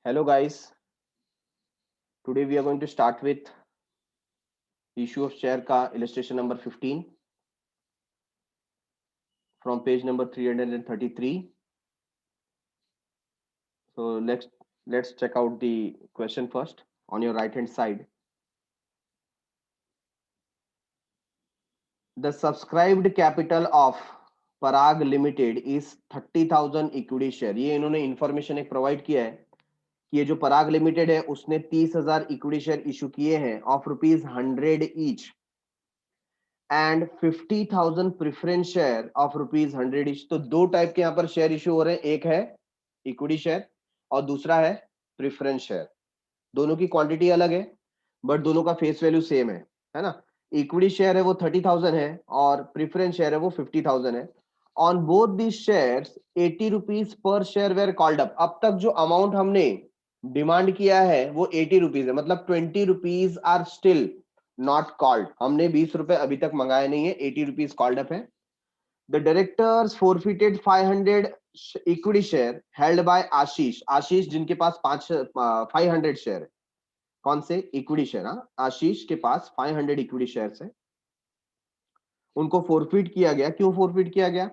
Hello guys, today we are going to start with issue of share ka illustration number 15 from page number 333. So let's check out the question first on your right hand side. The subscribed capital of Parag Limited is 30,000 equity share. ये इन्होंने information एक provide किया है कि ये जो पराग limited है उसने 30,000 इक्विटी शेयर इशू किए हैं of ₹100 each and 50,000 preference share of ₹100 each. तो दो टाइप के यहाँ पर शेयर इशू हो रहे हैं, एक है इक्विटी शेयर और दूसरा है प्रेफरेंस शेयर। दोनों की क्वांटिटी अलग है बट दोनों का फेस वैल्यू सेम है ना। इक्विटी शेयर है वो 30,000 है और प्रेफरेंस शेयर है वो 50,000 है। On both the shares 80 rupees per share where called up. अब तक जो अमाउंट हमने डिमांड किया है वो 80 रुपीज है, मतलब 20 rupees are still not called. हमने 20 रुपए अभी तक मंगाए नहीं है, 80 रुपीज कॉल्ड अप है। The directors forfeited 500 equity share held by Ashish. Ashish जिनके पास 500 शेयर है। कौन से? Equity share. आशीष के पास 500 इक्विटी शेयर्स है, उनको फोरफिट किया गया। क्यों फोरफिट किया गया?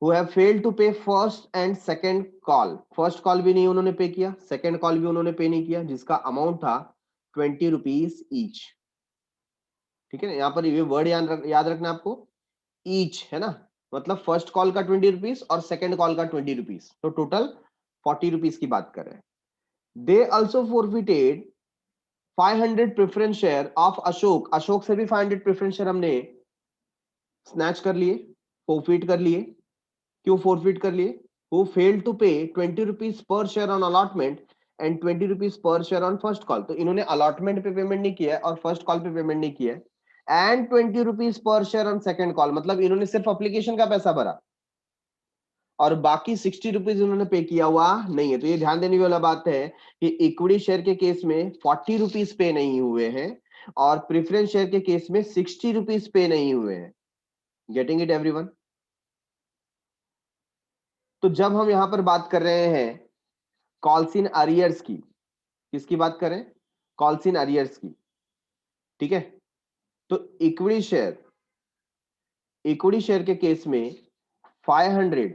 who have failed to pay first and second call। First call भी नहीं उन्होंने पे किया, सेकंड कॉल भी उन्होंने पे नहीं किया, जिसका अमाउंट था 20 रुपीज ईच। ठीक है ना, यहाँ पर ये वर्ड याद रखना आपको, ईच है ना, मतलब फर्स्ट कॉल का 20 रुपीज और सेकंड कॉल का 20 रुपीज, तो टोटल 40 रुपीज की बात कर रहे हैं। They also forfeited 500 preference share of Ashok. Ashok से भी 500 प्रेफरेंस शेयर हमने स्नैच कर लिए, फोरफिट कर लिए। क्यों फोरफिट कर लिए? who failed to pay 20 rupees per share on allotment and 20 rupees per share on first call। तो इन्होंने अलॉटमेंट पे पेमेंट नहीं किया है और फर्स्ट कॉल पे पेमेंट नहीं किया है। And 20 rupees per share on second call, मतलब इन्होंने सिर्फ एप्लीकेशन का पैसा भरा और बाकी 60 रुपीज उन्होंने पे किया हुआ नहीं है। तो ये ध्यान देने वाला बात है कि इक्विटी शेयर के केस में 40 रुपीज पे नहीं हुए हैं और प्रेफरेंस शेयर के केस में 60 रुपीज पे नहीं हुए हैं। Getting it everyone? तो जब हम यहां पर बात कर रहे हैं कॉल्स इन अरियर्स की, किसकी बात करें? कॉल्स इन अरियर्स की। ठीक है, तो इक्विटी शेयर के केस में 500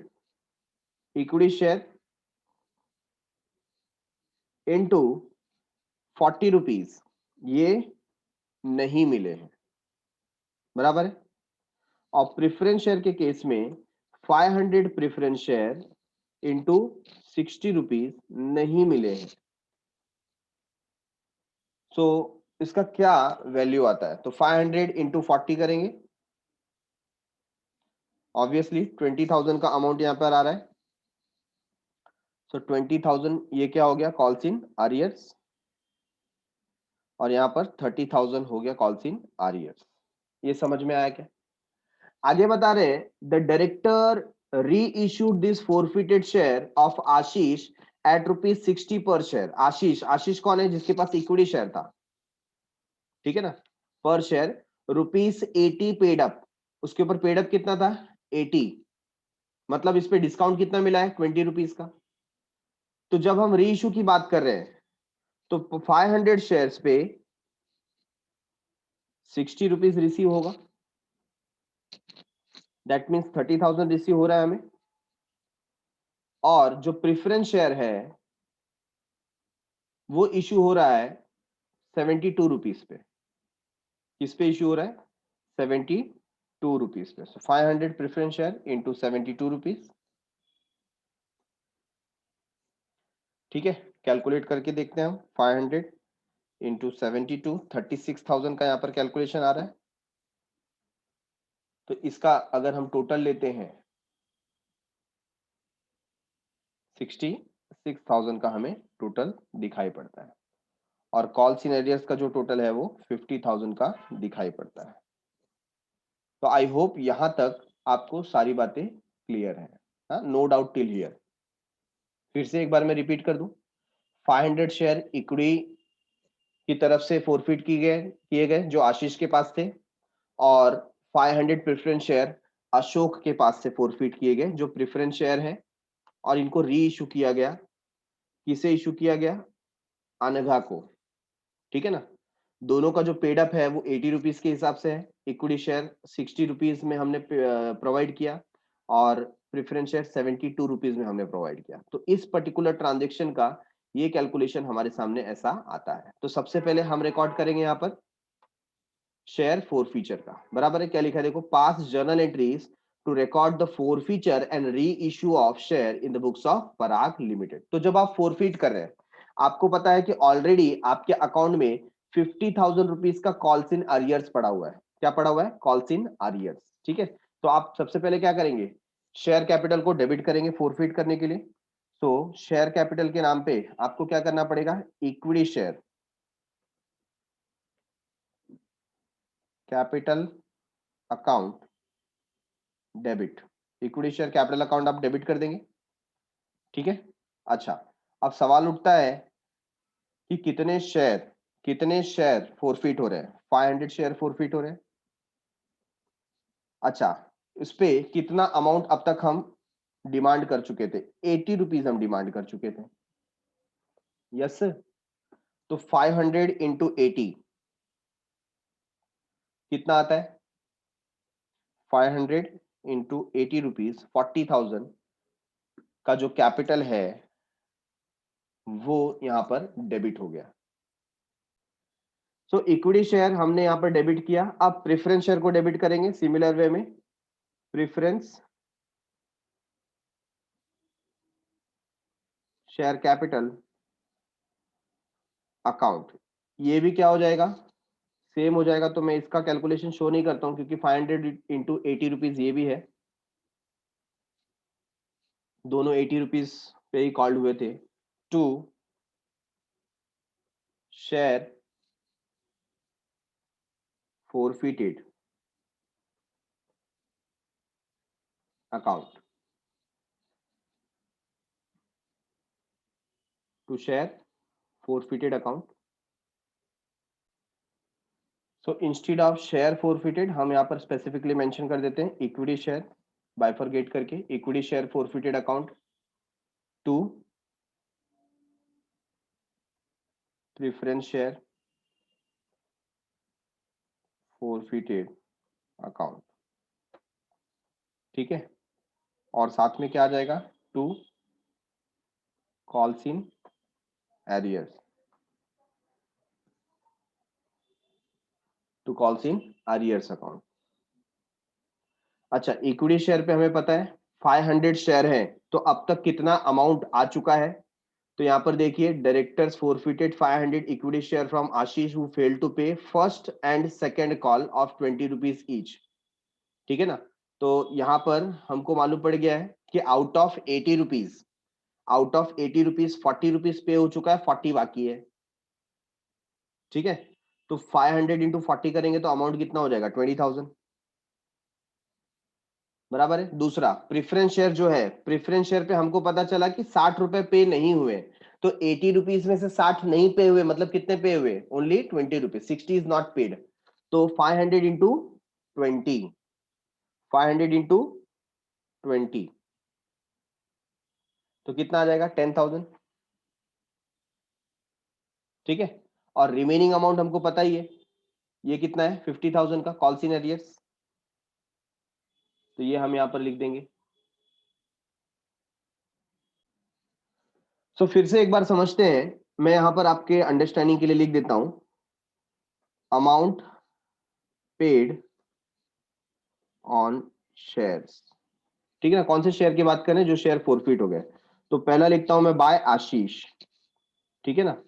इक्विटी शेयर इनटू 40 रुपीज ये नहीं मिले हैं, बराबर है। और प्रेफरेंस शेयर के केस में 500 प्रेफरेंस शेयर इनटू 60 रुपीज नहीं मिले हैं। सो इसका क्या वैल्यू आता है? तो 500 इंटू 40 करेंगे, ऑब्वियसली 20,000 का अमाउंट यहां पर आ रहा है। सो 20,000 ये क्या हो गया? कॉल्स इन आरियर्स, और यहां पर 30,000 हो गया कॉल्स इन आरियर्स। ये समझ में आया क्या? आगे बता रहे हैं the director reissued this forfeited share of Ashish at ₹60 per share. आशीष कौन है? जिसके पास इक्विटी शेयर था, ठीक है ना। पर शेयर ₹80 पेड अप। उसके ऊपर पेड अप कितना था? 80, मतलब इस पे डिस्काउंट कितना मिला है? 20 रुपीज का। तो जब हम री इशू की बात कर रहे हैं तो 500 शेयर्स पे 60 रुपीज रिसीव होगा, दैट मीन्स 30,000 रिसीव हो रहा है हमें। और जो प्रेफरेंस शेयर है वो इशू हो रहा है 72 रुपीज पे। किस पे इशू हो रहा है? 72 रुपीज पे। सो 500 प्रेफरेंस शेयर इंटू 72 रुपीज। ठीक है, कैलकुलेट करके देखते हैं हम। 500 इंटू 72, 36,000 का यहाँ पर कैलकुलेशन आ रहा है। तो इसका अगर हम टोटल लेते हैं 66,000 का हमें टोटल दिखाई पड़ता है, और कॉल सिनेरियस का जो टोटल है वो 50,000 का दिखाई पड़ता है। तो आई होप यहां तक आपको सारी बातें क्लियर है, नो डाउट टिल हियर। फिर से एक बार मैं रिपीट कर दूं, 500 शेयर इक्विटी की तरफ से फोरफिट किए गए जो आशीष के पास थे, और 500 प्रेफरेंस शेयर अशोक के पास से फोरफिट किए गए जो प्रेफरेंस शेयर है, और इनको री इशू किया गया किसे इशू किया गया? अनघा को, ठीक है ना। दोनों का जो पेड अप है वो 80 रुपीज के हिसाब से है, इक्विटी शेयर 60 रुपीज में हमने प्रोवाइड किया और प्रेफरेंस शेयर 72 रुपीज में हमने प्रोवाइड किया। तो इस पर्टिकुलर ट्रांजेक्शन का ये कैलकुलेशन हमारे सामने ऐसा आता है। तो सबसे पहले हम रिकॉर्ड करेंगे यहाँ पर शेयर फोर फीचर का, बराबर है। क्या लिखा है देखो, pass journal entries to record the forfeiture and reissue of share in the books of Parag limited. तो जब आप फोरफीट कर रहे हैं, आपको पता है कि ऑलरेडी आपके अकाउंट में 50,000 रुपीज का कॉल्स इन अरियर्स पड़ा हुआ है। क्या पड़ा हुआ है? कॉल्स इन अरियर्स, ठीक है। तो आप सबसे पहले क्या करेंगे, शेयर कैपिटल को डेबिट करेंगे फोरफीट करने के लिए। तो शेयर कैपिटल के नाम पे आपको क्या करना पड़ेगा, equity share capital account debit, equity share capital account आप डेबिट कर देंगे, ठीक है। अच्छा, अब सवाल उठता है कि कितने शेयर फोरफीट हो रहे हैं? 500 शेयर फोरफीट हो रहे हैं। अच्छा, इस पे कितना अमाउंट अब तक हम डिमांड कर चुके थे? 80 रुपीज हम डिमांड कर चुके थे, यस। तो 500 इंटू 80 कितना आता है? 500 इंटू 80 रुपीज, 40,000 का जो कैपिटल है वो यहां पर डेबिट हो गया। सो इक्विटी शेयर हमने यहां पर डेबिट किया। अब प्रेफरेंस शेयर को डेबिट करेंगे सिमिलर वे में। प्रेफरेंस शेयर कैपिटल अकाउंट, ये भी क्या हो जाएगा, सेम हो जाएगा। तो मैं इसका कैलकुलेशन शो नहीं करता हूं क्योंकि 500 इंटू 80 रुपीज ये भी है, दोनों 80 रुपीज पे ही कॉल्ड हुए थे। To share forfeited account, to share forfeited account. So instead of share forfeited हम यहाँ पर स्पेसिफिकली मेंशन कर देते हैं इक्विटी शेयर, बाइफरगेट करके equity share forfeited account to preference share forfeited account, ठीक है। और साथ में क्या आ जाएगा, to calls in arrears, to calls in arrears account. अच्छा, इक्विटी शेयर पे हमें पता है 500 शेयर है, तो अब तक कितना अमाउंट आ चुका है? तो यहां पर देखिए, directors forfeited 500 equity share from Ashish who failed to pay first and second call of 20 rupees each, ठीक है ना। तो यहां पर हमको मालूम पड़ गया है कि आउट ऑफ 80 रुपीज, 40 रुपीज पे हो चुका है, 40 बाकी है, ठीक है। तो 500 इंटू 40 करेंगे तो अमाउंट कितना हो जाएगा, 20,000, बराबर है। दूसरा प्रेफरेंस शेयर जो है, प्रेफरेंस शेयर पे हमको पता चला कि 60 रुपए पे नहीं हुए, तो 80 रुपीज में से 60 नहीं पे हुए, मतलब कितने पे हुए, only 20 rupees, 60 is not paid. तो 500 इंटू 20, 500 इंटू 20 तो कितना आ जाएगा, 10,000, ठीक है। और रिमेनिंग अमाउंट हमको पता ही है, ये कितना है, 50,000 का कॉल्स इन एरियर्स, तो ये हम यहां पर लिख देंगे। सो फिर से एक बार समझते हैं, मैं यहां पर आपके अंडरस्टैंडिंग के लिए लिख देता हूं, अमाउंट पेड ऑन शेयर्स, ठीक है ना। कौन से शेयर की बात करें, जो शेयर फोरफिट हो गए। तो पहला लिखता हूं मैं बाय आशीष, ठीक है ना,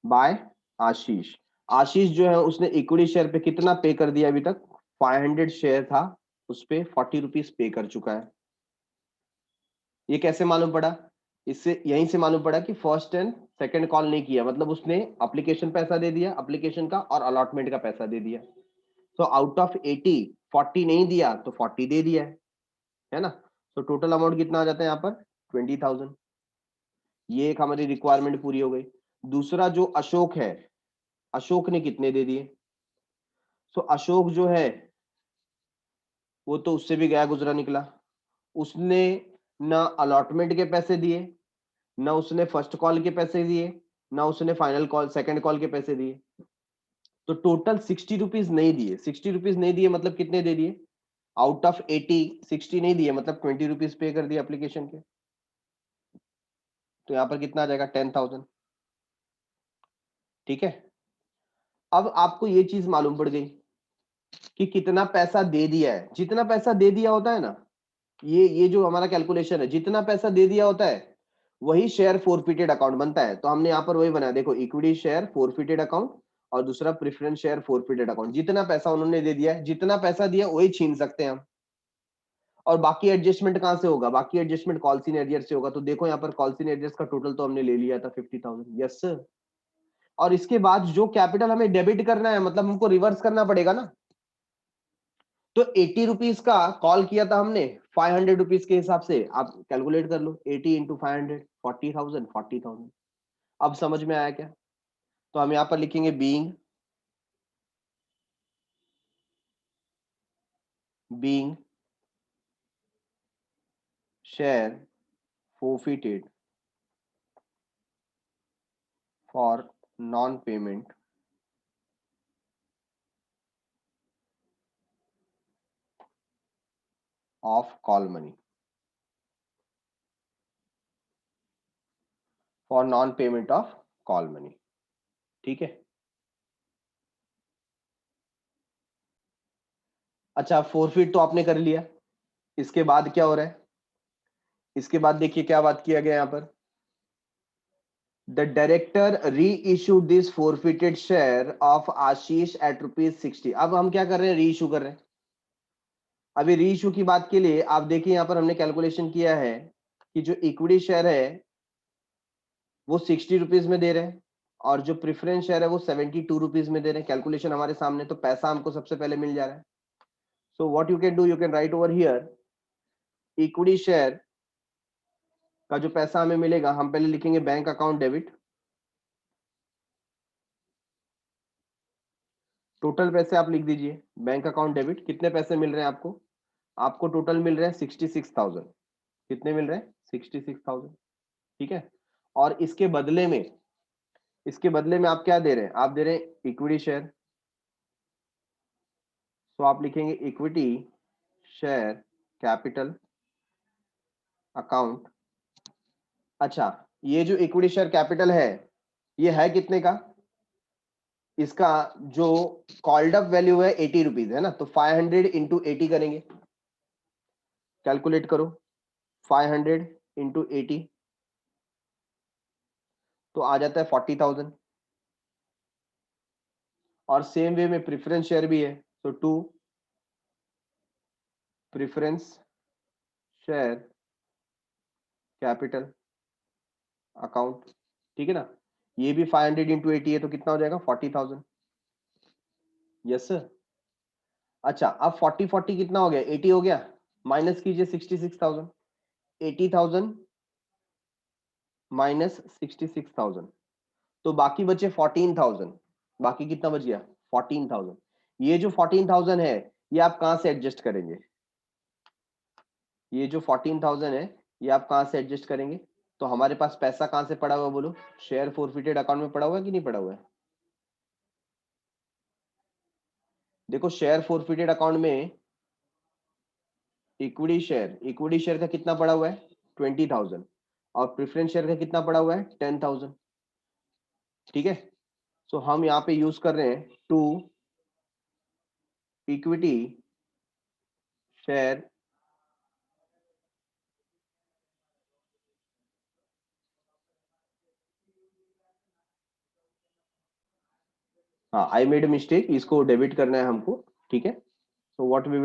बाय आशीष। आशीष जो है उसने इक्विटी शेयर पे कितना पे कर दिया अभी तक, 500 शेयर था, उस पे 40 रुपीज पे कर चुका है। ये कैसे मालूम पड़ा, इससे यहीं से मालूम पड़ा कि फर्स्ट एंड सेकंड कॉल नहीं किया, मतलब उसने एप्लीकेशन पैसा दे दिया, एप्लीकेशन का और अलॉटमेंट का पैसा दे दिया। तो आउट ऑफ 80 40 नहीं दिया तो 40 दे दिया है ना। तो टोटल अमाउंट कितना आ जाता है यहाँ पर, 20,000। ये एक हमारी रिक्वायरमेंट पूरी हो गई। दूसरा जो अशोक है, अशोक ने कितने दे दिए। सो अशोक जो है वो तो उससे भी गया गुजरा निकला, उसने ना अलॉटमेंट के पैसे दिए, ना उसने फर्स्ट कॉल के पैसे दिए, ना उसने फाइनल कॉल सेकंड कॉल के पैसे दिए, तो टोटल 60 रुपीज नहीं दिए। 60 रुपीज नहीं दिए मतलब कितने दे दिए? आउट ऑफ 80 60 नहीं दिए मतलब 20 रुपीज पे कर दिए एप्लीकेशन के। तो यहाँ पर कितना आ जाएगा? 10,000। ठीक है, अब आपको ये चीज मालूम पड़ गई कि कितना पैसा दे दिया है। जितना पैसा दे दिया होता है ना, ये जो हमारा कैलकुलेशन है, जितना पैसा दे दिया होता है वही शेयर फोरफिटेड अकाउंट बनता है। तो हमने यहाँ पर वही बनाया, देखो, इक्विटी शेयर फोरफिटेड अकाउंट और दूसरा प्रेफरेंस शेयर फोरफिटेड अकाउंट। जितना पैसा उन्होंने दे दिया है, जितना पैसा दिया वही छीन सकते हैं हम। और बाकी एडजस्टमेंट कहां से होगा? बाकी एडजस्टमेंट कॉल्स इन एरियर से होगा। तो देखो यहाँ पर कॉल्स इन एरियर्स का टोटल तो हमने ले लिया था 50,000। Yes sir. और इसके बाद जो कैपिटल हमें डेबिट करना है, मतलब हमको रिवर्स करना पड़ेगा ना, तो 80 रुपीज का कॉल किया था हमने 500 रुपीज के हिसाब से। आप कैलकुलेट कर लो, 80 इंटू 500, 40,000, 40,000। अब समझ में आया क्या? तो हम यहां पर लिखेंगे being share forfeited for non payment of call money, for non payment of call money. ठीक है, अच्छा, फोरफिट तो आपने कर लिया। इसके बाद क्या हो रहा है? इसके बाद देखिए क्या बात किया गया यहाँ पर। The director reissue this forfeited share of Ashish at ₹60। अब हम क्या कर रहे हैं? री इशू कर रहे हैं। अभी री इशू की बात के लिए आप देखिए यहाँ पर हमने कैलकुलेशन किया है कि जो इक्विटी शेयर है वो 60 रुपीज में दे रहे हैं, और जो प्रेफरेंस शेयर है वो 72 रुपीज में दे रहे हैं। कैलकुलेशन हमारे सामने, तो पैसा हमको सबसे पहले मिल जा रहा है। So what you can do, you can write over here equity share का जो पैसा हमें मिलेगा, हम पहले लिखेंगे बैंक अकाउंट डेबिट। टोटल पैसे आप लिख दीजिए बैंक अकाउंट डेबिट। कितने पैसे मिल रहे हैं आपको? आपको टोटल मिल रहे हैं 66,000। कितने मिल रहे हैं? 66,000। ठीक है, और इसके बदले में आप क्या दे रहे हैं? आप दे रहे हैं इक्विटी शेयर। तो आप लिखेंगे इक्विटी शेयर कैपिटल अकाउंट। अच्छा, ये जो इक्विटी शेयर कैपिटल है, ये है कितने का? इसका जो कॉल्ड अप वैल्यू है 80 रुपीज है ना, तो 500 इंटू 80 करेंगे। कैलकुलेट करो, 500 इंटू 80 तो आ जाता है 40,000। और सेम वे में प्रेफरेंस शेयर भी है, तो to preference share capital account. ठीक है ना, ये भी 500 इंटू 80 है, तो कितना हो जाएगा? 40,000। Yes sir. अच्छा, अब 40 कितना हो गया? 80 हो गया। माइनस कीजिए 66,000। 80,000 माइनस 66,000, तो बाकी बचे 14,000। बाकी कितना बच गया? 14,000। ये जो 14,000 है, ये आप कहां से एडजस्ट करेंगे? ये जो 14,000 है, ये आप कहां से एडजस्ट करेंगे? तो हमारे पास पैसा कहां से पड़ा हुआ है बोलो? शेयर फोरफिटेड अकाउंट में पड़ा हुआ है कि नहीं पड़ा हुआ है? देखो, शेयर फोरफिटेड अकाउंट में इक्विटी शेयर का कितना पड़ा हुआ है? 20,000। और प्रेफरेंस शेयर का कितना पड़ा हुआ है? 10,000। ठीक है, सो हम यहाँ पे यूज कर रहे हैं टू इक्विटी शेयर। हाँ, आई मेड मिस्टेक, इसको डेबिट करना है हमको। ठीक है, so what we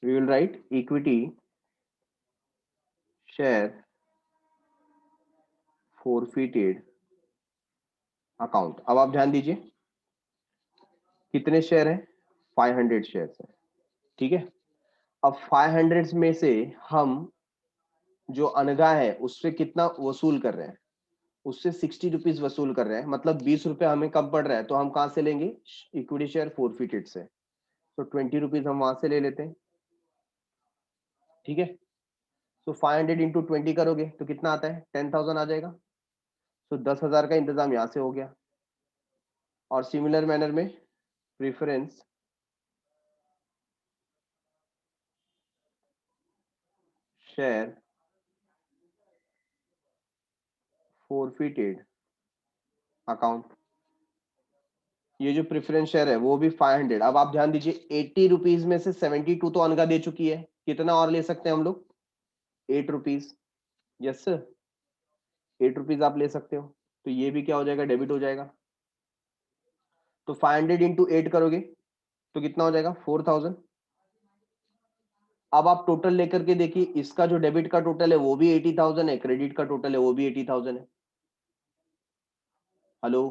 will write equity share forfeited account. अब आप ध्यान दीजिए, कितने शेयर है? 500 शेयर है। ठीक है, अब 500 में से हम जो अनगा है उससे कितना वसूल कर रहे हैं? उससे 60 रुपीज वसूल कर रहे हैं, मतलब 20 रुपए हमें कम पड़ रहा है। तो हम कहां से लेंगे? इक्विटी शेयर फोरफिटेड से। तो 20 रुपीज हम वहां से ले लेते हैं। ठीक है, तो 500 इंटू 20 करोगे तो कितना आता है, 10,000 आ जाएगा। तो 10,000 का इंतजाम यहाँ से हो गया। और सिमिलर मैनर में प्रेफरेंस शेयर फॉरफिटेड अकाउंट, ये जो प्रेफरेंस शेयर है वो भी 500। अब आप ध्यान दीजिए 80 रुपीज में से 72 तो अनका दे चुकी है, कितना और ले सकते हैं हम लोग, 8 रुपीज। यस सर, 8 रुपीज आप ले सकते हो। तो ये भी क्या हो जाएगा, डेबिट हो जाएगा। तो 500 इंटू 8 करोगे तो कितना हो जाएगा, 4000। अब आप टोटल लेकर के देखिए, इसका जो डेबिट का टोटल है वो भी 80,000 है, क्रेडिट का टोटल है वो भी 80,000 है। Hello,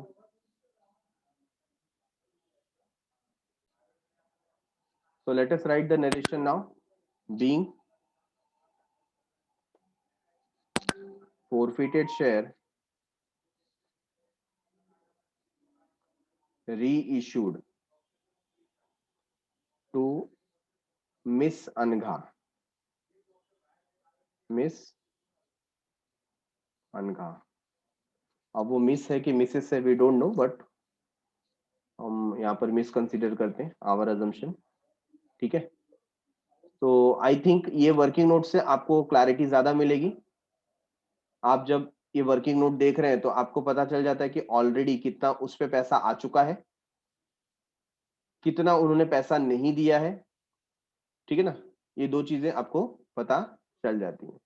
so let us write the narration now. Being forfeited share reissued to Miss Angha, Miss Angha। अब वो मिस है कि मिसेस है, वी डोंट नो, बट हम यहाँ पर मिस कंसीडर करते हैं, आवर अजम्पशन। ठीक है, तो आई थिंक ये वर्किंग नोट से आपको क्लैरिटी ज्यादा मिलेगी। आप जब ये वर्किंग नोट देख रहे हैं तो आपको पता चल जाता है कि ऑलरेडी कितना उस पे पैसा आ चुका है, कितना उन्होंने पैसा नहीं दिया है। ठीक है ना, ये दो चीजें आपको पता चल जाती हैं।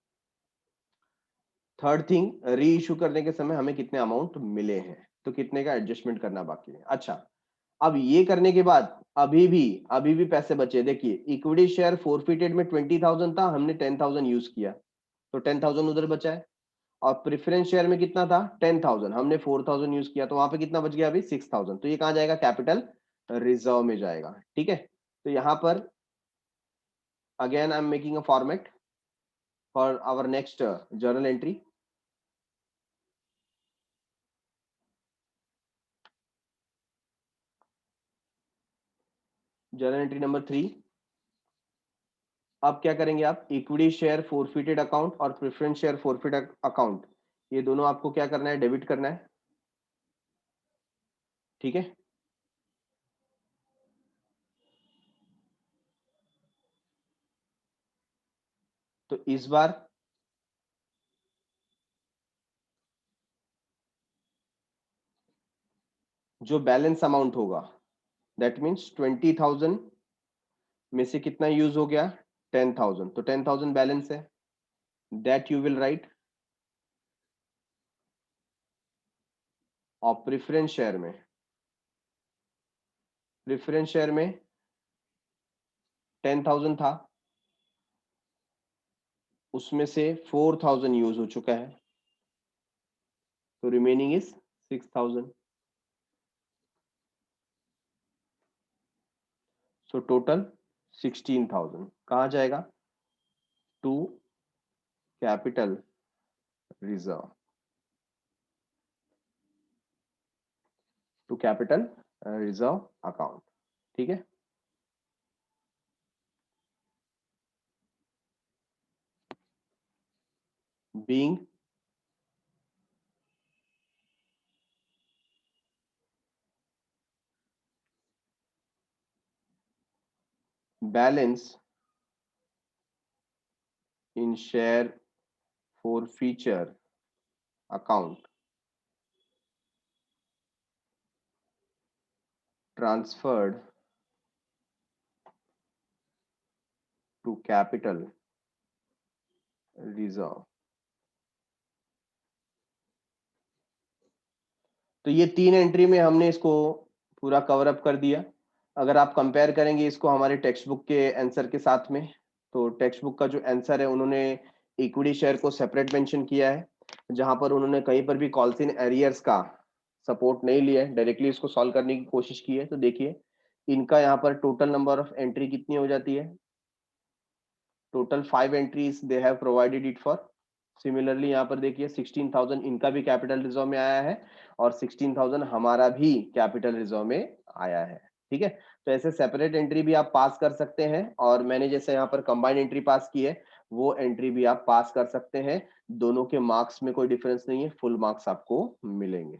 थर्ड थिंग, री इशू करने के समय हमें कितने अमाउंट मिले हैं, तो कितने का एडजस्टमेंट करना बाकी है। अच्छा, अब ये करने के बाद अभी भी पैसे बचे। देखिए इक्विटी शेयर फोरफिटेड में 20,000 था, हमने 10,000 यूज किया तो 10,000 उधर बचा है। और प्रेफरेंस शेयर में कितना था, 10,000, हमने 4,000 यूज किया तो वहां पे कितना बच गया अभी, 6,000। तो ये कहाँ जाएगा, कैपिटल रिजर्व में जाएगा। ठीक है, तो यहाँ पर again I am making a format for our next journal entry. Journal entry number 3। अब क्या करेंगे आप, इक्विटी शेयर फोरफिटेड अकाउंट और प्रेफरेंस शेयर फोरफिट अकाउंट, ये दोनों आपको क्या करना है, डेबिट करना है। ठीक है, तो इस बार जो बैलेंस अमाउंट होगा, दैट मीन्स 20,000 में से कितना यूज हो गया, 10,000, तो 10,000 बैलेंस है, दैट यू विल राइट। और प्रेफरेंस शेयर में 10,000 था, उसमें से 4,000 यूज हो चुका है, तो रिमेनिंग इज 6,000। सो टोटल 16,000 कहाँ जाएगा, to capital reserve, to capital reserve account. ठीक है, being balance in share forfeiture account transferred to capital reserve। तो ये 3 एंट्री में हमने इसको पूरा कवर अप कर दिया। अगर आप कंपेयर करेंगे इसको हमारे टेक्स्ट बुक के आंसर के साथ में, तो टेक्स्ट बुक का जो आंसर है उन्होंने इक्विटी शेयर को सेपरेट मेंशन किया है, जहां पर उन्होंने कहीं पर भी कॉल्स इन एरियर्स का सपोर्ट नहीं लिया है, डायरेक्टली इसको सॉल्व करने की कोशिश की है। तो देखिए इनका यहाँ पर टोटल नंबर ऑफ एंट्री कितनी हो जाती है, total 5 entries they have provided it for. Similarly यहाँ पर देखिए 16,000 इनका भी कैपिटल रिजर्व में आया है और 16,000 हमारा भी कैपिटल रिजर्व में आया है। ठीक है, तो ऐसे सेपरेट एंट्री भी आप पास कर सकते हैं, और मैंने जैसे यहाँ पर कंबाइंड एंट्री पास की है वो एंट्री भी आप पास कर सकते हैं। दोनों के मार्क्स में कोई डिफरेंस नहीं है, फुल मार्क्स आपको मिलेंगे।